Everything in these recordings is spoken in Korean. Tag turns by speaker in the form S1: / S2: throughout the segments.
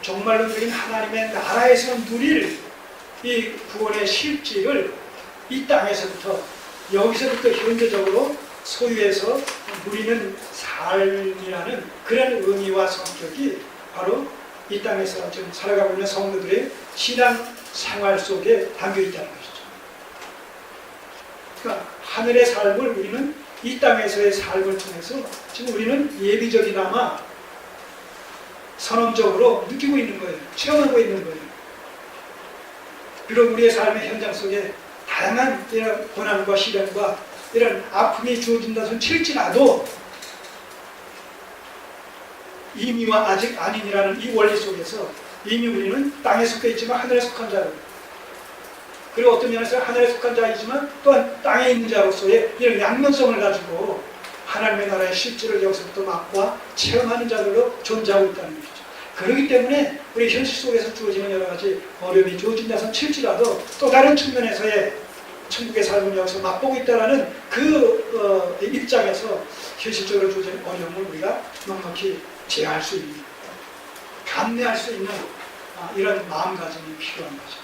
S1: 정말로 누린 하나님의 나라에서 누릴 이 구원의 실질을 이 땅에서부터, 여기서부터 현재적으로 소유해서 누리는 삶이라는 그런 의미와 성격이 바로 이 땅에서 지금 살아가고 있는 성도들의 신앙 생활 속에 담겨 있다는 것이죠. 그러니까 하늘의 삶을 우리는 이 땅에서의 삶을 통해서 지금 우리는 예비적이나마 선언적으로 느끼고 있는 거예요. 체험하고 있는 거예요. 비록 우리의 삶의 현장 속에 다양한 이런 고난과 시련과 이런 아픔이 주어진다 칠지라도 이미와 아직 아닌이라는 이 원리 속에서 이미 우리는 땅에 속해 있지만 하늘에 속한 자로, 그리고 어떤 면에서 하늘에 속한 자이지만 또한 땅에 있는 자로서의 이런 양면성을 가지고 하나님의 나라의 실질을 여기서부터 맛과 체험하는 자들로 존재하고 있다는 것이죠. 그렇기 때문에 우리 현실 속에서 주어지는 여러 가지 어려움이 주어진다선 칠지라도 또 다른 측면에서의 천국의 삶을 여기서 맛보고 있다는 그 입장에서 현실적으로 주어지는 어려움을 우리가 넉넉히 제어할 수 있는, 감내할 수 있는 이런 마음가짐이 필요한 거죠.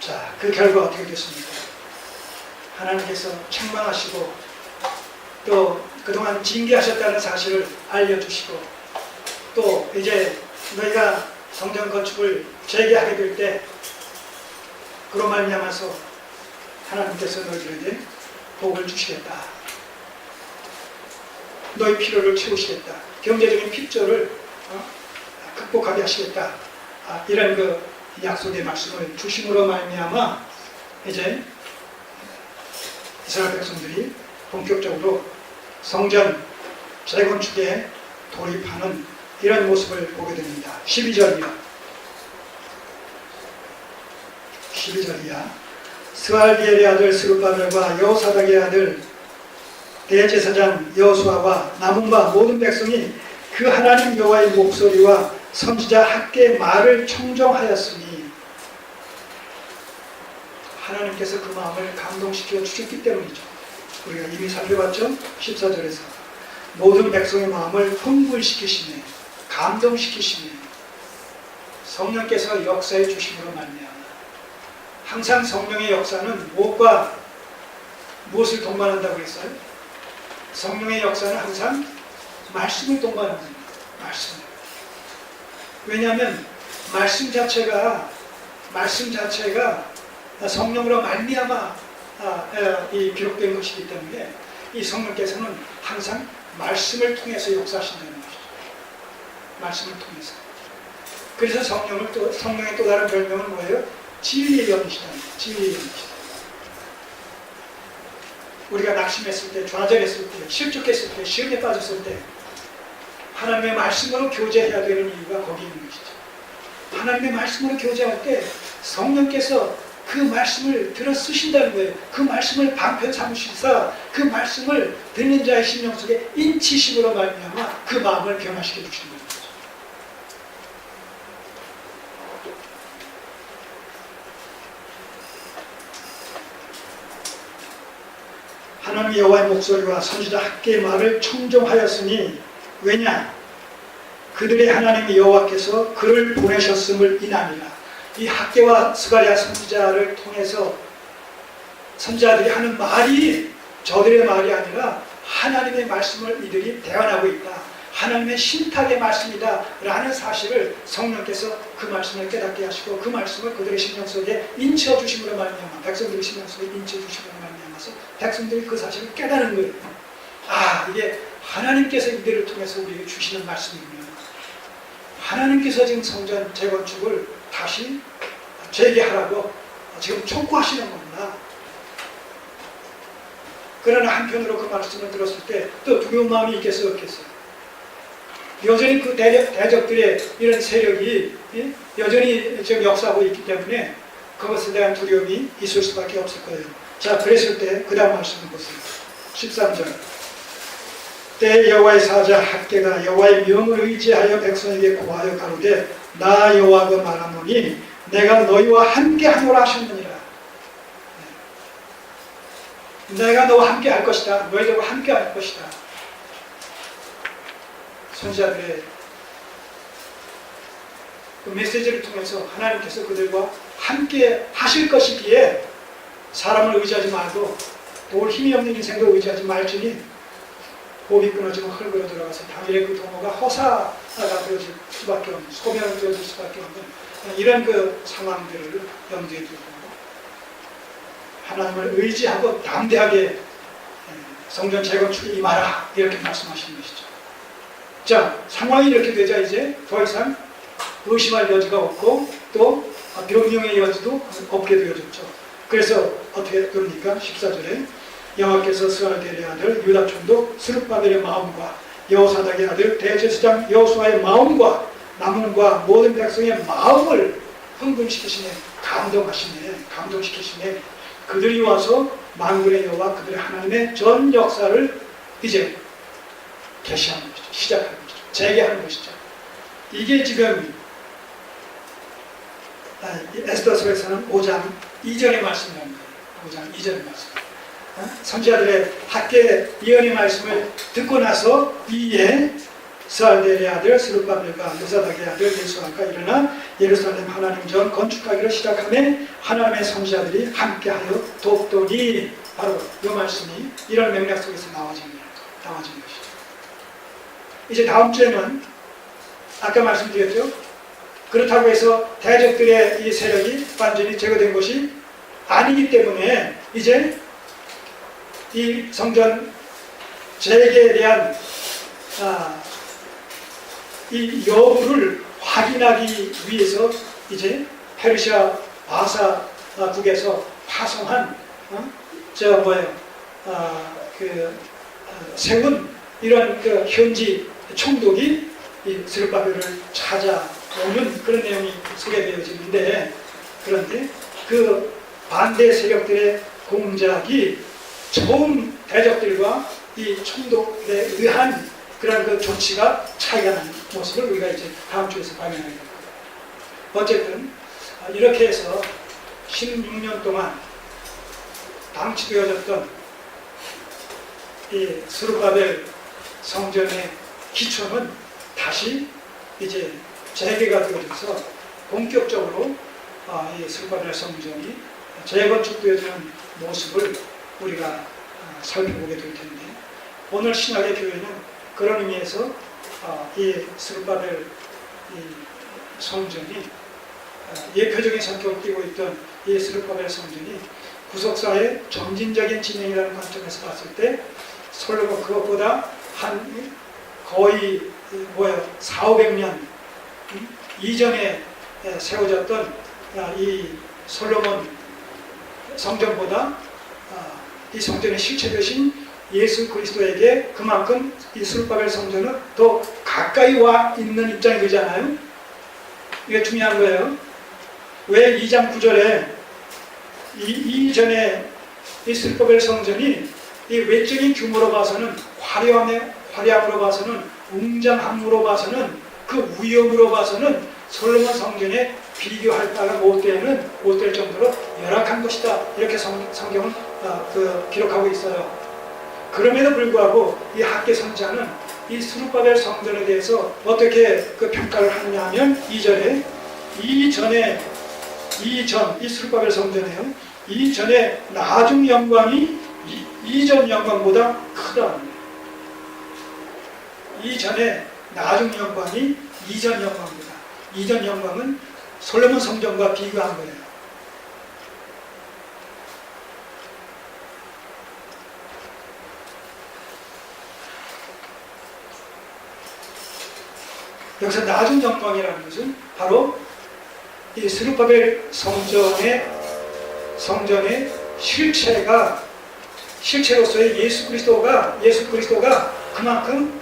S1: 자, 그 결과 어떻게 됐습니까? 하나님께서 책망하시고 또 그동안 징계하셨다는 사실을 알려주시고 또 이제 너희가 성전 건축을 재개하게 될 때 그로 말미암아서 하나님께서 너희들에게 복을 주시겠다. 너희 필요를 채우시겠다. 경제적인 핍조를 극복하게 하시겠다. 이런 그 약속의 말씀을 주심으로 말미암아 이제 이스라엘 백성들이 본격적으로 성전 재건축에 돌입하는 이런 모습을 보게 됩니다. 12절이야. 스알디엘의 아들 스룹바벨과 여호사닥의 아들 대제사장 여호수아와 남원과 모든 백성이 그 하나님 여호와의 목소리와 선지자 학개의 말을 청정하였으니, 하나님께서 그 마음을 감동시켜 주셨기 때문이죠. 우리가 이미 살펴봤죠? 14절에서 모든 백성의 마음을 흥분시키시네, 감동시키시네. 성령께서 역사해 주심으로 말미암아. 항상 성령의 역사는 무엇과 무엇을 동반한다고 했어요? 성령의 역사는 항상 말씀을 동반합니다. 말씀. 왜냐하면 말씀 자체가 성령으로 말미암아 이 기록된 것이기 때문에 이 성령께서는 항상 말씀을 통해서 역사하신다는 것이죠. 말씀을 통해서. 그래서 성령의 또 다른 별명은 뭐예요? 진리의 영이시다는 거예요. 진리의 영이시다. 우리가 낙심했을 때, 좌절했을 때, 실족했을 때, 시험에 빠졌을 때 하나님의 말씀으로 교제해야 되는 이유가 거기 있는 것이죠. 하나님의 말씀으로 교제할 때 성령께서 그 말씀을 들어 쓰신다는 거예요. 그 말씀을 방편 삼으시사 그 말씀을 듣는 자의 심령 속에 인치심으로 말미암아 그 마음을 변화시켜 주시는 거죠. 하나님 여호와의 목소리와 선지자 학개의 말을 청정하였으니, 왜냐? 그들의 하나님 여호와께서 그를 보내셨음을 인함이라. 이 학개와 스가랴 선지자를 통해서 선지자들이 하는 말이 저들의 말이 아니라 하나님의 말씀을 이들이 대언하고 있다. 하나님의 신탁의 말씀이다 라는 사실을 성령께서 그 말씀을 깨닫게 하시고 그 말씀을 그들의 심령 속에 인쳐 주심으로 말미암아, 백성들의 심령 속에 인쳐 주심으로 말미암아서 백성들이 그 사실을 깨닫는 거예요. 이게 하나님께서 이들을 통해서 우리에게 주시는 말씀이군요. 하나님께서 지금 성전 재건축을 다시 재개하라고 지금 촉구하시는 겁니다. 그러나 한편으로 그 말씀을 들었을 때 또 두려운 마음이 있겠어요, 없겠어요? 여전히 그 대적들의 이런 세력이 여전히 지금 역사하고 있기 때문에 그것에 대한 두려움이 있을 수밖에 없을 거예요. 자, 그랬을 때 그 다음 말씀을 보세요. 13절. 때 여호와의 사자 학개가 여호와의 명을 의지하여 백성에게 고하여 가로되 나 여호와가 말하노니 내가 너희와 함께 하노라 하셨느니라. 내가 너와 함께 할 것이다. 너희들과 함께 할 것이다. 선지자들의 그 메시지를 통해서 하나님께서 그들과 함께 하실 것이기에 사람을 의지하지 말고 도울 힘이 없는 인생도 의지하지 말지니 호흡이 끊어지면 흙으로 들어가서 당일의 그 동호가 허사가 되어질 수밖에 없는, 소멸이 되어질 수밖에 없는 이런 그 상황들을 염두에 두고 하나님을 의지하고 담대하게 성전 재건축에 임하라 이렇게 말씀하시는 것이죠. 자, 상황이 이렇게 되자 이제 더 이상 의심할 여지가 없고 또 변명의 여지도 없게 되어졌죠. 그래서 어떻게 그럽니까? 14절에 여호와께서 스알델의 아들 유다 총독 스룹바벨의 마음과 여호사닥의 아들 대제사장 여호수아의 마음과 남원과 모든 백성의 마음을 흥분시키시네, 감동시키시네. 그들이 와서 만군의 여호와 그들의 하나님의 전 역사를 이제 계시하는 것이죠. 시작하는 것이죠. 재개하는 것이죠. 이게 지금 에스더서에서는 5장 2절의 말씀입니다. 5장 2절의 말씀. 선지자들의 학계 예언의 말씀을 듣고 나서 이에 스알델의 아들 스룹바벨과 요사닥의 아들 예수아가 일어나 예루살렘 하나님 전 건축하기를 시작하며 하나님의 선지자들이 함께하여 돕더니 바로 이 말씀이 이런 맥락 속에서 나와진 것이죠. 이제 다음 주에는 아까 말씀드렸죠. 그렇다고 해서 대적들의 이 세력이 완전히 제거된 것이 아니기 때문에 이제 이 성전 재개에 대한 이 여부를 확인하기 위해서 이제 페르시아 바사국에서 파송한 세운 이런 그 현지 총독이 이 스룹바벨을 찾아오는 그런 내용이 소개되어지는데, 그런데 그 반대 세력들의 공작이 처음 대적들과 이 총독에 의한 그런 그 조치가 차이가 나는 모습을 우리가 이제 다음 주에서 발견하게 될 겁니다. 어쨌든 이렇게 해서 16년 동안 방치되어졌던 이 스룹바벨 성전의 기초는 다시 이제 재개가 되어져서 본격적으로 이 스룹바벨 성전이 재건축되어지는 모습을 우리가 살펴보게 될 텐데, 오늘 신약의 교회는 그런 의미에서 이 스룹바벨 성전이 예표적인 성격을 띠고 있던 이 스룹바벨 성전이 구속사의 점진적인 진행이라는 관점에서 봤을 때 솔로몬 그것보다 한 거의 400~500년 이전에 세워졌던 이 솔로몬 성전보다 이 성전의 실체 되신 예수 그리스도에게 그만큼 이 스룹바벨 성전은 더 가까이 와 있는 입장이 되잖아요. 이게 중요한 거예요. 왜 2장 9절에 이전에 이 스룹바벨 성전이 이 외적인 규모로 봐서는 화려함으로 봐서는 웅장함으로 봐서는 그 위엄으로 봐서는 솔로몬 성전에 비교할 바가 못 될 정도로 열악한 것이다. 이렇게 성경은 기록하고 있어요. 그럼에도 불구하고 이 학계 선지자는 이 스룹바벨 성전에 대해서 어떻게 그 평가를 하느냐 하면 2절에 이 스룹바벨 성전에요. 이전에 나중 영광이 이전 영광보다 크다. 이전에 나중 영광이 이전 영광보다. 이전 영광은 솔로몬 성전과 비교한 거예요. 여기서 나중 영광이라는 것은 바로 이 스룹바벨 성전의 실체로서의 예수 그리스도가 그만큼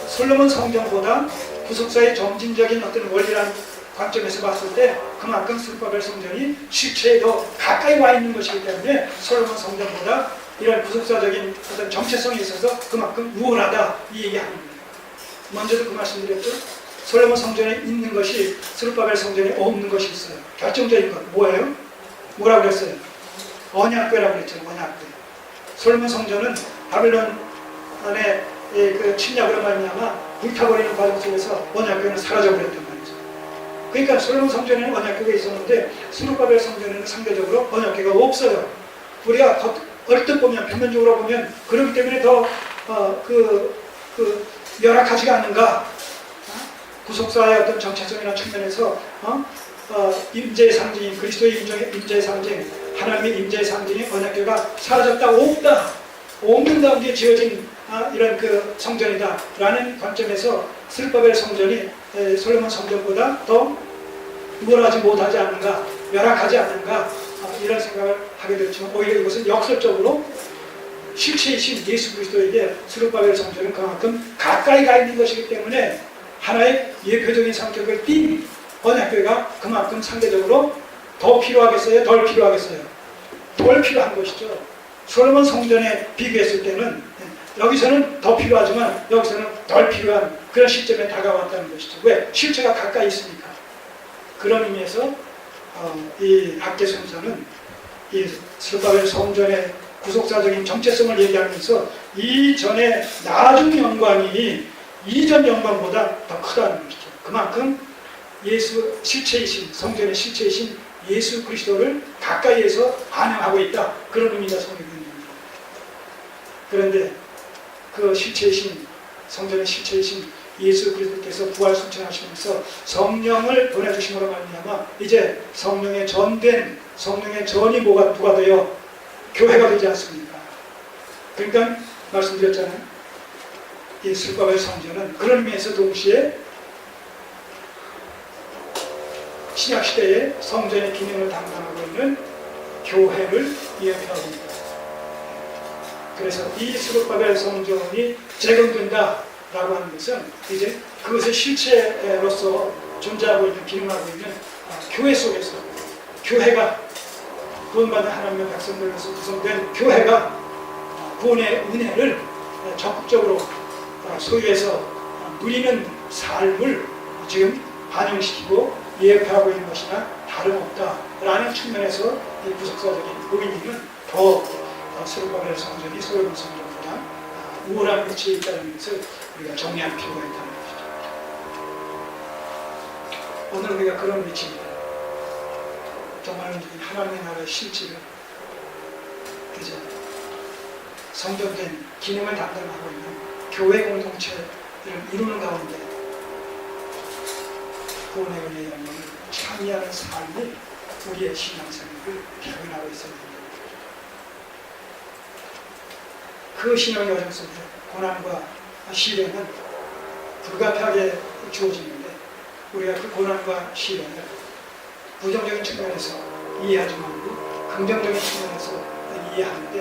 S1: 솔로몬 성전보다 구속사의 점진적인 어떤 원리라는 관점에서 봤을 때 그만큼 스룹바벨 성전이 실체에 더 가까이 와 있는 것이기 때문에 솔로몬 성전보다 이런 구속사적인 어떤 정체성에 있어서 그만큼 우월하다 이 얘기하는 거예요. 먼저도 그 말씀드렸죠. 솔로몬 성전에 있는 것이 스룹바벨 성전에 없는 것이 있어요. 결정적인 것 뭐예요? 뭐라고 그랬어요? 언약궤라고 그랬죠. 언약궤. 솔로몬 성전은 바벨론 안에 그 침략으로 말미암아 불타버리는 과정 속에서 언약궤는 사라져버렸단 말이죠. 그러니까 솔로몬 성전에는 언약궤가 있었는데 스룹바벨 성전에는 상대적으로 언약궤가 없어요. 우리가 얼뜻 보면, 표면적으로 보면 그렇기 때문에 더 열악하지가 않는가? 구속사의 어떤 정체성이나 측면에서 임재의 상징인 그리스도의 임재의 상징, 하나님의 임재의 상징인 언약궤가 사라졌다, 없다, 없는 가운데 지어진 이런 그 성전이다 라는 관점에서 스룹바벨 성전이 솔로몬 성전보다 더 우월하지 못하지 않는가, 열악하지 않는가, 이런 생각을 하게 되었지만 오히려 이것은 역설적으로 실체이신 예수 그리스도에게 스룹바벨 성전은 그만큼 가까이 가 있는 것이기 때문에 하나의 예표적인 성격을 띈 언약궤가 그만큼 상대적으로 더 필요하겠어요? 덜 필요하겠어요? 덜 필요한 것이죠. 솔로몬 성전에 비교했을 때는 여기서는 더 필요하지만 여기서는 덜 필요한 그런 시점에 다가왔다는 것이죠. 왜? 실체가 가까이 있으니까. 그런 의미에서 이 학개성서는 이 스룹바벨 성전의 구속사적인 정체성을 얘기하면서 이전의 나중 영광이 이전 영광보다 더 크다는 것이죠. 그만큼 예수 실체이신, 성전의 실체이신 예수 그리스도를 가까이에서 반영하고 있다. 그런 의미가 성경에 있는 겁니다. 그런데 그 실체이신, 성전의 실체이신 예수 그리스도께서 부활 승천하시면서 성령을 보내주심으로 말미암아 이제 성령의 전된, 성령의 전이 누가 되어 교회가 되지 않습니까? 그러니까 말씀드렸잖아요. 이 스룹바벨 성전은 그런 의미에서 동시에 신약시대의 성전의 기능을 담당하고 있는 교회를 이야기하고 있습니다. 그래서 이 스룹바벨 성전이 재건된다라고 하는 것은 이제 그것의 실체로서 존재하고 있는, 기능하고 있는 교회 속에서 교회가 구원받은 하나님의 백성들로서 구성된 교회가 구원의 은혜를 적극적으로 소유해서 누리는 삶을 지금 반영시키고 예표하고 있는 것이나 다름없다라는 측면에서 이 구속사적인 의미는 더 스룹바벨 성전이 솔로몬 성전보다 우월한 위치에 있다는 것을 우리가 정리할 필요가 있다는 것이죠. 오늘 우리가 그런 위치입니다. 정말 하나님의 나라의 실질을 이제 성전된 기능을 담당하고 있는 교회 공동체를 이루는 가운데 구원의 은혜의 영광을 참여하는 삶이 우리의 신앙생활을 개혁하고 있어야 됩니다. 그 신앙의 과정 속에 고난과 시련은 불가피하게 주어지는데 우리가 그 고난과 시련을 부정적인 측면에서 이해하지 말고 긍정적인 측면에서 이해하는데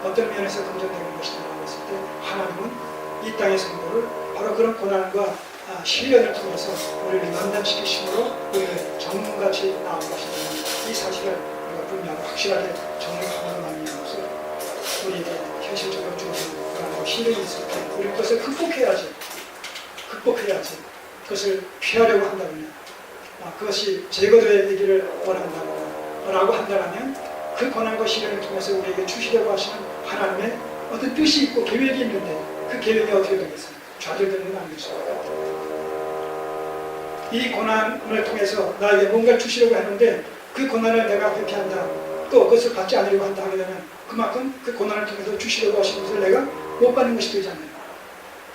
S1: 어떤 면에서 긍정적인 것이라고 했을 때 하나님은 이 땅의 성도를 바로 그런 고난과 시련을 통해서 우리를 연단시키심으로 우리를 전문같이 나온 것이라는 이 사실을 우리가 분명하고 확실하게 정리하고 나는 것을 우리에게 현실적으로 주어진 고난과 시련이 있을 때 우리 그것을 극복해야지. 그것을 피하려고 한다면 그것이 제거되기를 원한다고 한다면 그 고난과 시련을 통해서 우리에게 주시려고 하시는 하나님의 어떤 뜻이 있고 계획이 있는데 그 계획이 어떻게 되겠어요? 좌절되는 건 아니겠습니까? 이 고난을 통해서 나에게 뭔가를 주시려고 했는데 그 고난을 내가 회피한다, 또 그것을 받지 않으려고 한다 하게 되면 그만큼 그 고난을 통해서 주시려고 하시는 것을 내가 못 받는 것이 되잖아요.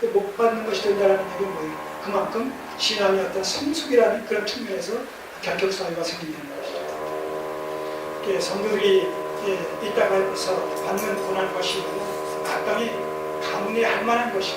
S1: 그 못 받는 것이 된다는 얘기는 뭐예요? 그만큼 신앙의 어떤 성숙이라는 그런 측면에서 결격 사유가 생긴다는 것이죠. 성도들이 이 땅에서 받는 고난과 시련은 마땅히 감내할 만한 것이고